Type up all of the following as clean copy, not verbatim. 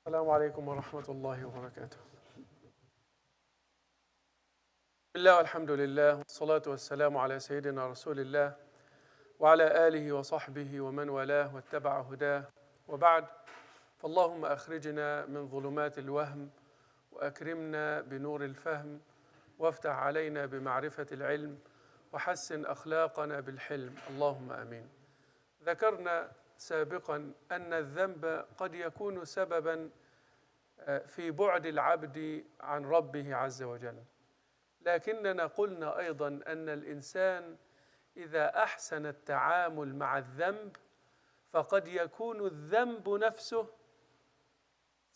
السلام عليكم ورحمة الله وبركاته. بسم الله والحمد لله والصلاة والسلام على سيدنا رسول الله وعلى آله وصحبه ومن والاه واتبع هداه، وبعد، فاللهم أخرجنا من ظلمات الوهم وأكرمنا بنور الفهم وافتح علينا بمعرفة العلم وحسن أخلاقنا بالحلم، اللهم آمين. ذكرنا سابقا أن الذنب قد يكون سببا في بعد العبد عن ربه عز وجل، لكننا قلنا أيضا أن الإنسان إذا أحسن التعامل مع الذنب فقد يكون الذنب نفسه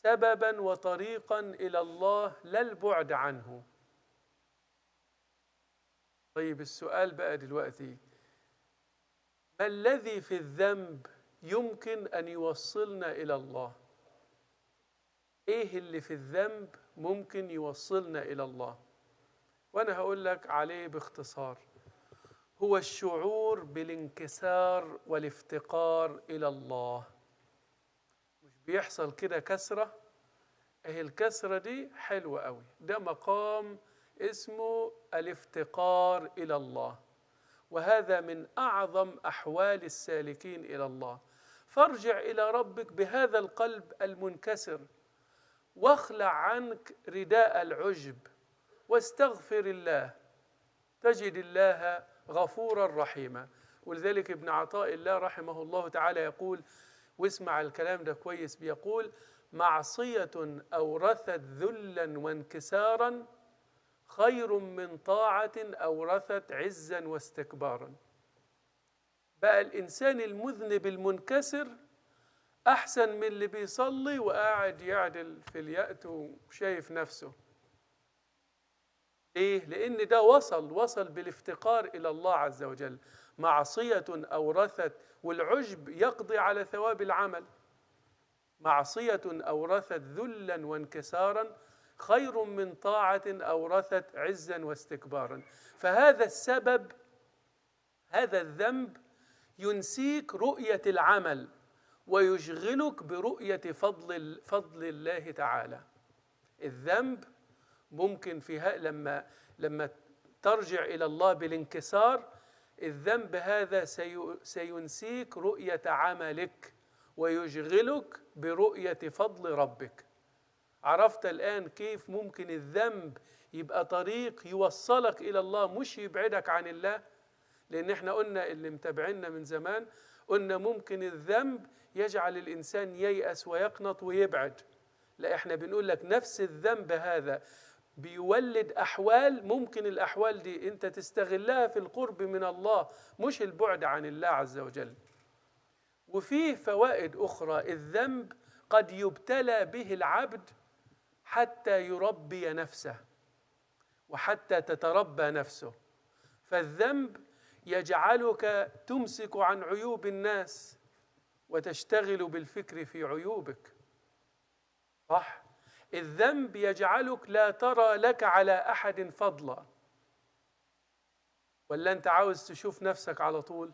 سببا وطريقا إلى الله لا البعد عنه. طيب السؤال بقى دلوقتي، ما الذي في الذنب يمكن أن يوصلنا إلى الله؟ إيه اللي في الذنب ممكن يوصلنا إلى الله؟ وأنا هقول لك عليه باختصار. هو الشعور بالانكسار والافتقار إلى الله. مش بيحصل كده كسرة؟ اهي الكسرة دي حلوة قوي، ده مقام اسمه الافتقار إلى الله، وهذا من أعظم أحوال السالكين إلى الله. فارجع إلى ربك بهذا القلب المنكسر، واخلع عنك رداء العجب، واستغفر الله، تجد الله غفورا رحيما. ولذلك ابن عطاء الله رحمه الله تعالى يقول، واسمع الكلام ده كويس، بيقول: معصية أورثت ذلا وانكسارا خير من طاعة أورثت عزا واستكبارا. بقى الإنسان المذنب المنكسر أحسن من اللي بيصلي وقاعد يعدل في اليأت وشايف نفسه. ليه؟ لأن ده وصل بالافتقار إلى الله عز وجل. معصية أورثت، والعجب يقضي على ثواب العمل. معصية أورثت ذلا وانكسارا خير من طاعة أورثت عزا واستكبارا. فهذا السبب، هذا الذنب ينسيك رؤية العمل ويشغلك برؤية فضل الله تعالى. الذنب ممكن فيها لما ترجع إلى الله بالانكسار، الذنب هذا سينسيك رؤية عملك ويشغلك برؤية فضل ربك. عرفت الآن كيف ممكن الذنب يبقى طريق يوصلك إلى الله مش يبعدك عن الله؟ لأن احنا قلنا، اللي متابعينا من زمان، قلنا ممكن الذنب يجعل الإنسان ييأس ويقنط ويبعد. لا، احنا بنقول لك نفس الذنب هذا بيولد أحوال، ممكن الأحوال دي أنت تستغلها في القرب من الله مش البعد عن الله عز وجل. وفيه فوائد أخرى. الذنب قد يبتلى به العبد حتى يربي نفسه وحتى تتربى نفسه. فالذنب يجعلك تمسك عن عيوب الناس وتشتغل بالفكر في عيوبك. صح؟ الذنب يجعلك لا ترى لك على أحد فضلا. ولا أنت عاوز تشوف نفسك على طول؟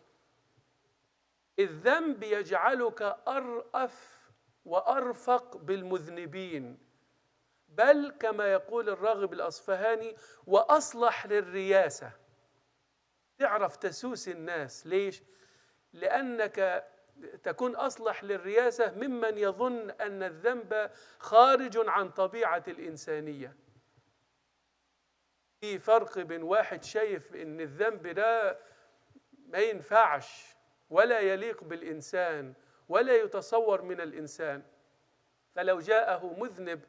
الذنب يجعلك أرأف وأرفق بالمذنبين، بل كما يقول الراغب الأصفهاني: وأصلح للرياسة. تعرف تسوس الناس. ليش؟ لأنك تكون أصلح للرياسة ممن يظن أن الذنب خارج عن طبيعة الإنسانية. في فرق بين واحد شايف أن الذنب ده ما ينفعش ولا يليق بالإنسان ولا يتصور من الإنسان، فلو جاءه مذنب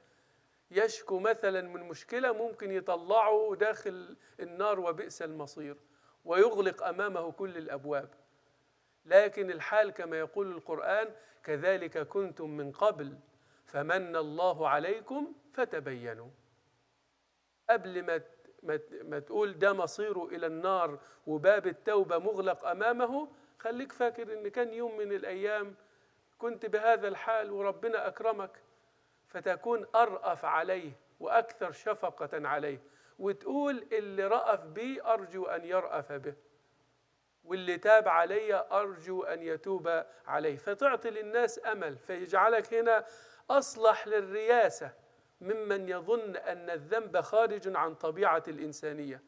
يشكو مثلا من مشكلة ممكن يطلعه داخل النار وبئس المصير ويغلق أمامه كل الأبواب. لكن الحال كما يقول القرآن: كذلك كنتم من قبل فمن الله عليكم فتبينوا. قبل ما تقول ده مصيره إلى النار وباب التوبة مغلق أمامه، خليك فاكر إن كان يوم من الأيام كنت بهذا الحال وربنا أكرمك، فتكون أرأف عليه وأكثر شفقة عليه، وتقول: اللي رأف بي أرجو أن يرأف به، واللي تاب علي أرجو أن يتوب عليه. فتعطي للناس أمل، فيجعلك هنا أصلح للرياسة ممن يظن أن الذنب خارج عن طبيعة الإنسانية.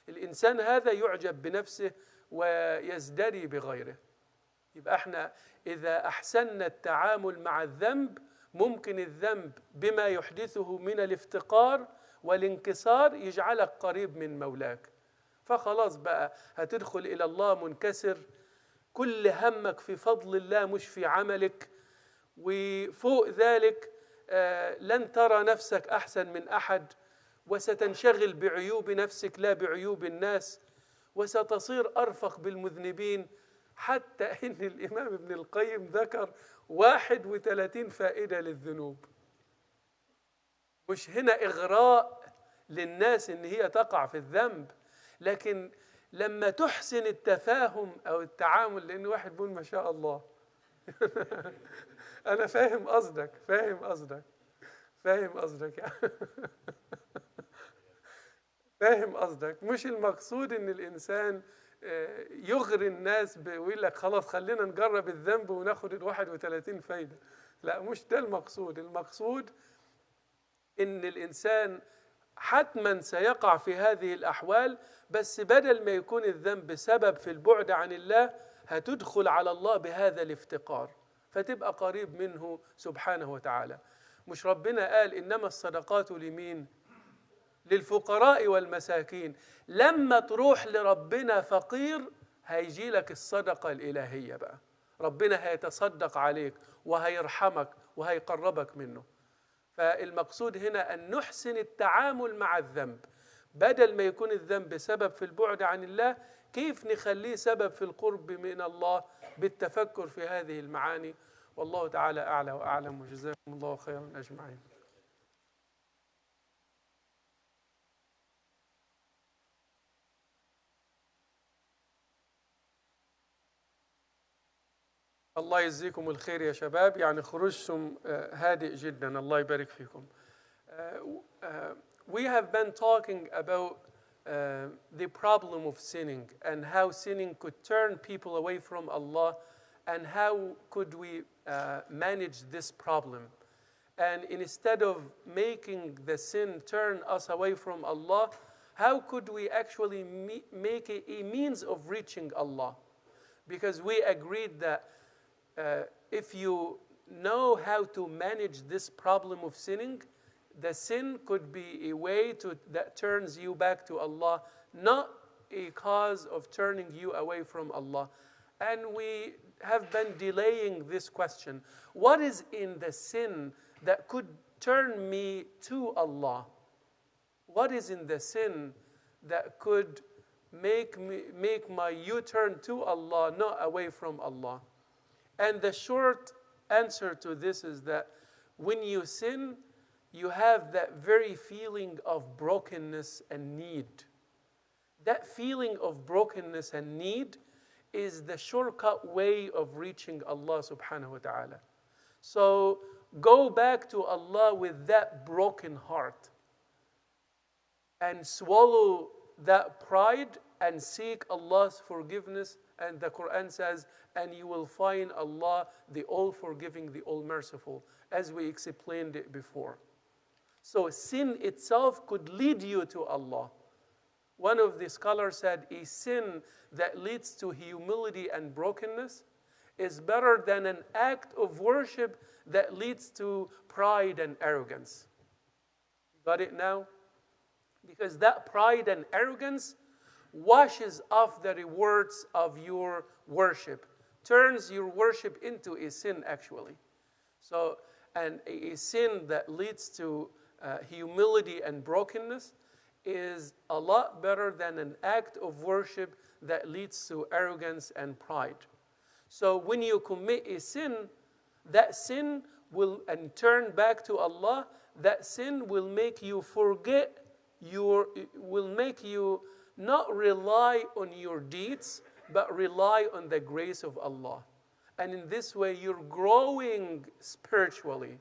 الإنسان هذا يعجب بنفسه ويزدري بغيره. يبقى احنا إذا أحسننا التعامل مع الذنب، ممكن الذنب بما يحدثه من الافتقار والانكسار يجعلك قريب من مولاك، فخلاص بقى هتدخل إلى الله منكسر، كل همك في فضل الله مش في عملك، وفوق ذلك لن ترى نفسك أحسن من أحد، وستنشغل بعيوب نفسك لا بعيوب الناس، وستصير أرفق بالمذنبين. حتى إن الإمام ابن القيم ذكر 31 فائدة للذنوب. مش هنا إغراء للناس إن هي تقع في الذنب، لكن لما تحسن التفاهم أو التعامل، لأن واحد بيقول ما شاء الله أنا فاهم قصدك فاهم قصدك. مش المقصود إن الإنسان يغري الناس ويقول لك خلاص خلينا نجرب الذنب وناخد 31 فايدة. لا، مش ده المقصود. المقصود إن الإنسان حتما سيقع في هذه الأحوال، بس بدل ما يكون الذنب سبب في البعد عن الله، هتدخل على الله بهذا الافتقار، فتبقى قريب منه سبحانه وتعالى. مش ربنا قال إنما الصدقات لمين؟ للفقراء والمساكين. لما تروح لربنا فقير هيجي لك الصدقة الإلهية بقى، ربنا هيتصدق عليك وهيرحمك وهيقربك منه. فالمقصود هنا أن نحسن التعامل مع الذنب، بدل ما يكون الذنب سبب في البعد عن الله، كيف نخليه سبب في القرب من الله بالتفكر في هذه المعاني. والله تعالى أعلى وأعلم، وجزاكم الله خيرا أجمعين. الله يجزيكم الخير يا شباب، يعني خروجكم هادئ جدا، الله يبارك فيكم. We have been talking about the problem of sinning and how sinning could turn people away from Allah, and how could we manage this problem. And instead of making the sin turn us away from Allah, how could we actually make it a means of reaching Allah? Because we agreed that if you know how to manage this problem of sinning, the sin could be a way that turns you back to Allah, not a cause of turning you away from Allah. And we have been delaying this question. What is in the sin that could turn me to Allah? What is in the sin that could make my U-turn to Allah, not away from Allah? And the short answer to this is that when you sin, you have that very feeling of brokenness and need. That feeling of brokenness and need is the shortcut way of reaching Allah subhanahu wa ta'ala. So go back to Allah with that broken heart and swallow that pride and seek Allah's forgiveness. And the Quran says, and you will find Allah the all-forgiving, the all-merciful, as we explained it before. So sin itself could lead you to Allah. One of the scholars said, a sin that leads to humility and brokenness is better than an act of worship that leads to pride and arrogance. Got it now? Because that pride and arrogance washes off the rewards of your worship, turns your worship into a sin actually. So, and a sin that leads to humility and brokenness is a lot better than an act of worship that leads to arrogance and pride. So when you commit a sin, that sin will, and turn back to Allah, that sin will make you forget will make you not rely on your deeds, but rely on the grace of Allah. And in this way, you're growing spiritually.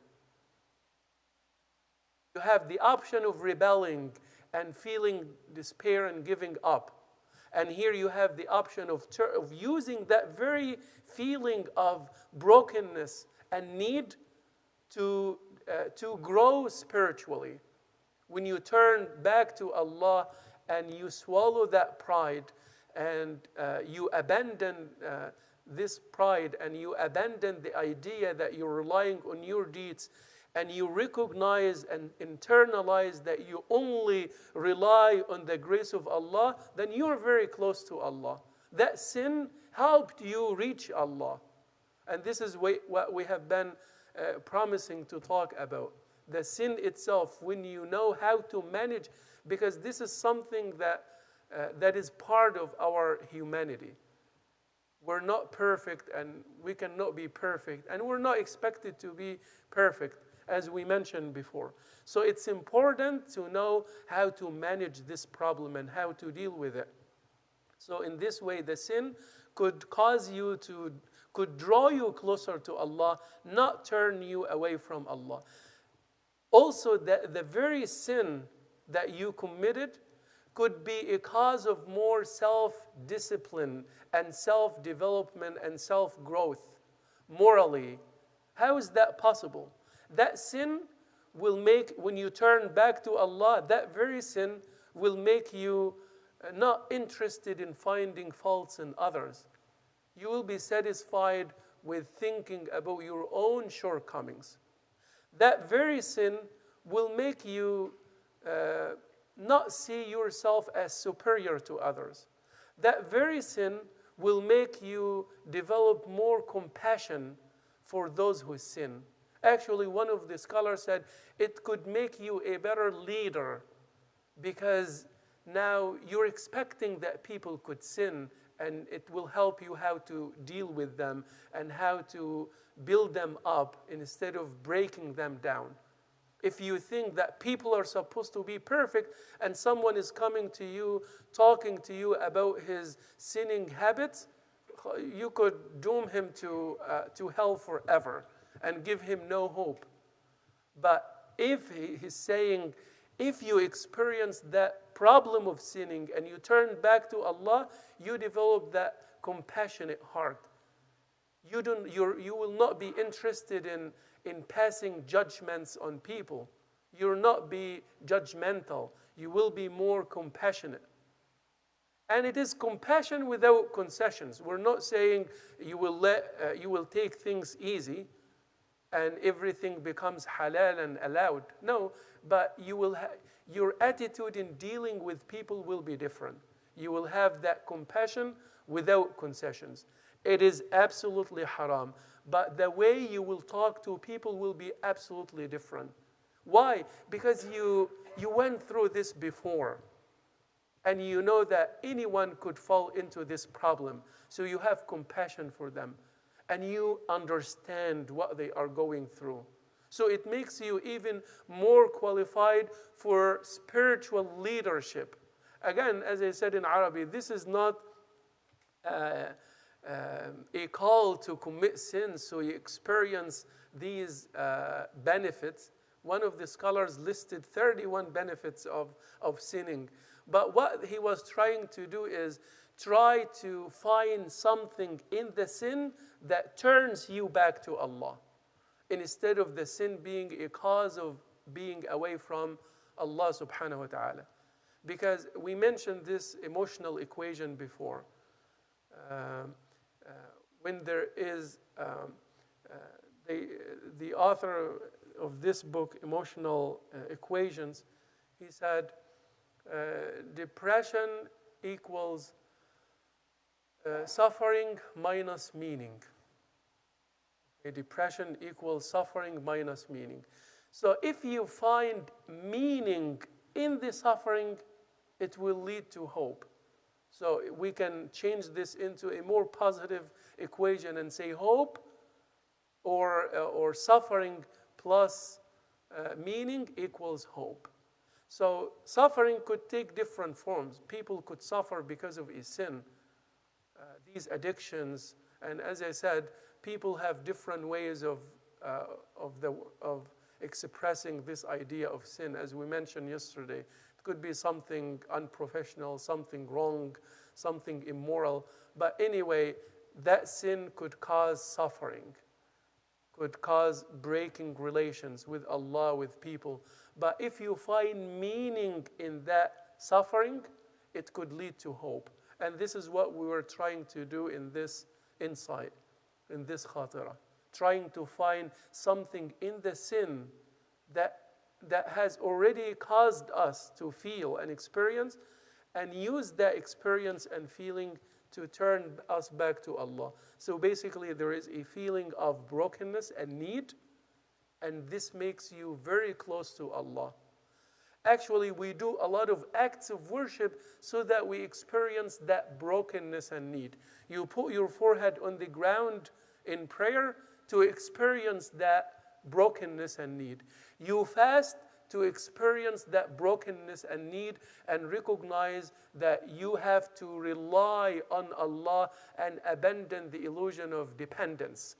You have the option of rebelling and feeling despair and giving up. And here you have the option of using that very feeling of brokenness and need to to grow spiritually, when you turn back to Allah and you swallow that pride and you abandon this pride and you abandon the idea that you're relying on your deeds and you recognize and internalize that you only rely on the grace of Allah, then you're very close to Allah. That sin helped you reach Allah. And this is what we have been promising to talk about. The sin itself, when you know how to manage, because this is something that is part of our humanity. We're not perfect and we cannot be perfect, and we're not expected to be perfect, as we mentioned before. So it's important to know how to manage this problem and how to deal with it. So in this way, the sin could could draw you closer to Allah, not turn you away from Allah. Also, the very sin that you committed could be a cause of more self-discipline and self-development and self-growth morally. How is that possible? That sin will make, when you turn back to Allah, that very sin will make you not interested in finding faults in others. You will be satisfied with thinking about your own shortcomings. That very sin will make you not see yourself as superior to others. That very sin will make you develop more compassion for those who sin. Actually, one of the scholars said it could make you a better leader, because now you're expecting that people could sin, and it will help you how to deal with them and how to build them up instead of breaking them down. If you think that people are supposed to be perfect and someone is coming to you, talking to you about his sinning habits, you could doom him to hell forever and give him no hope. But if he's saying, if you experience that problem of sinning and you turn back to Allah, you develop that compassionate heart. You will not be interested in passing judgments on people. You'll not be judgmental. You will be more compassionate. And it is compassion without concessions. We're not saying you will take things easy and everything becomes halal and allowed. No, but your attitude in dealing with people will be different. You will have that compassion without concessions. It is absolutely haram, but the way you will talk to people will be absolutely different. Why? Because you went through this before, and you know that anyone could fall into this problem. So you have compassion for them, and you understand what they are going through. So it makes you even more qualified for spiritual leadership. Again, as I said in Arabic, this is not a call to commit sins so you experience these benefits. One of the scholars listed 31 benefits of sinning. But what he was trying to do is try to find something in the sin that turns you back to Allah, instead of the sin being a cause of being away from Allah subhanahu wa ta'ala. Because we mentioned this emotional equation before. When there is, the author of this book, Emotional Equations, he said, depression equals suffering minus meaning. Depression equals suffering minus meaning. So if you find meaning in the suffering, it will lead to hope. So we can change this into a more positive equation and say hope or suffering plus meaning equals hope. So suffering could take different forms. People could suffer because of a sin, these addictions, and as I said, people have different ways of expressing this idea of sin. As we mentioned yesterday, it could be something unprofessional, something wrong, something immoral. But anyway, that sin could cause suffering, could cause breaking relations with Allah, with people. But if you find meaning in that suffering, it could lead to hope. And this is what we were trying to do in this insight, in this Khaterah. Trying to find something in the sin that has already caused us to feel and experience, and use that experience and feeling to turn us back to Allah. So basically, there is a feeling of brokenness and need, and this makes you very close to Allah. Actually, we do a lot of acts of worship so that we experience that brokenness and need. You put your forehead on the ground in prayer to experience that brokenness and need. You fast to experience that brokenness and need and recognize that you have to rely on Allah and abandon the illusion of dependence.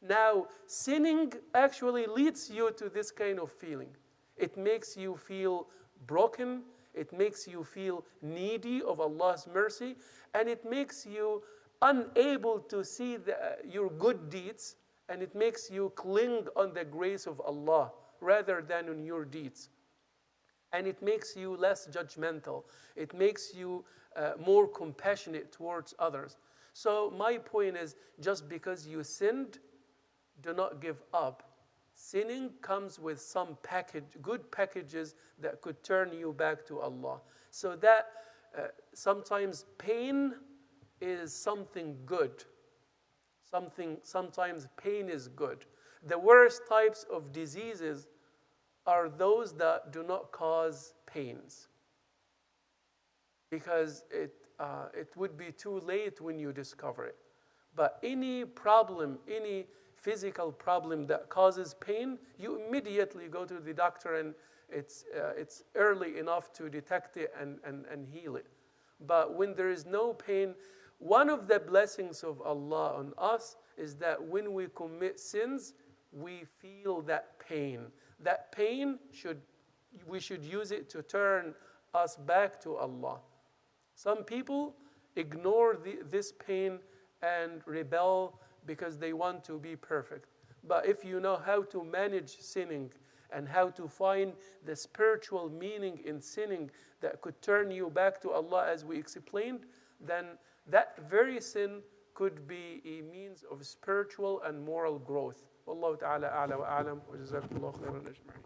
Now, sinning actually leads you to this kind of feeling. It makes you feel broken, it makes you feel needy of Allah's mercy, and it makes you unable to see your good deeds, and it makes you cling on the grace of Allah rather than on your deeds. And it makes you less judgmental. It makes you more compassionate towards others. So my point is, just because you sinned, do not give up. Sinning comes with some good packages that could turn you back to Allah. So that sometimes pain is something good. Sometimes pain is good. The worst types of diseases are those that do not cause pains, because it would be too late when you discover it. But any problem, any physical problem that causes pain, you immediately go to the doctor, and it's early enough to detect it and heal it. But when there is no pain, one of the blessings of Allah on us is that when we commit sins, we feel that pain. That pain, we should use it to turn us back to Allah. Some people ignore this pain and rebel because they want to be perfect. But if you know how to manage sinning and how to find the spiritual meaning in sinning that could turn you back to Allah, as we explained, then that very sin could be a means of spiritual and moral growth. والله تعالى أعلى وأعلم وجزاكم الله خيرا أجمعين.